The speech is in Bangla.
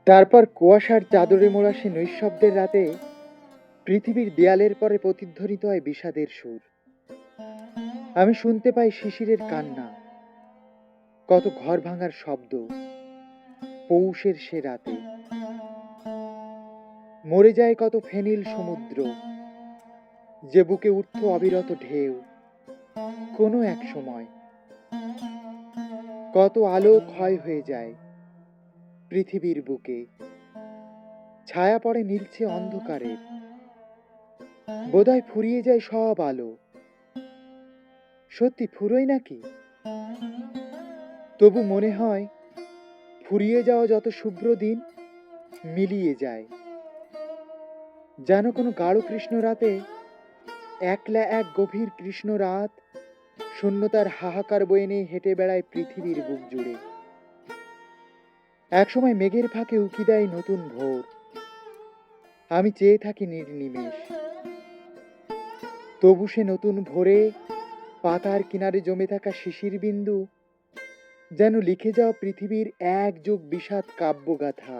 তারপর কুয়াশার চাদরে মোড়া সে নৈঃশব্দের রাতে পৃথিবীর দেয়ালের পরে প্রতিধ্বনিত হয় বিষাদের সুর। আমি শুনতে পাই শিশিরের কান্না, কত ঘর ভাঙার শব্দ পৌষের সে রাতে। মরে যায় কত ফেনিল সমুদ্র, যে বুকে উঠত অবিরত ঢেউ কোনো এক সময়। কত আলো ক্ষয় হয়ে যায় পৃথিবীর বুকে, ছায়া পড়ে নীলছে অন্ধকারের, বোধহয় ফুরিয়ে যায় সব আলো। সত্যি ফুরোয় নাকি? তবু মনে হয় ফুরিয়ে যাওয়া যত শুভ্র দিন মিলিয়ে যায়, যেন কোনো গাঢ় কৃষ্ণ রাতে একলা এক গভীর কৃষ্ণ রাত শূন্যতার হাহাকার বয়ে নিয়ে হেঁটে বেড়ায় পৃথিবীর বুক জুড়ে। একসময় মেঘের ফাঁকে উকি দেয় নতুন ভোর, আমি চেয়ে থাকি নির্নিমেষ। তবু সে নতুন ভোরে পাতার কিনারে জমে থাকা শিশির বিন্দু যেন লিখে যাওয়া পৃথিবীর এক যুগ বিষাদ কাব্যগাথা।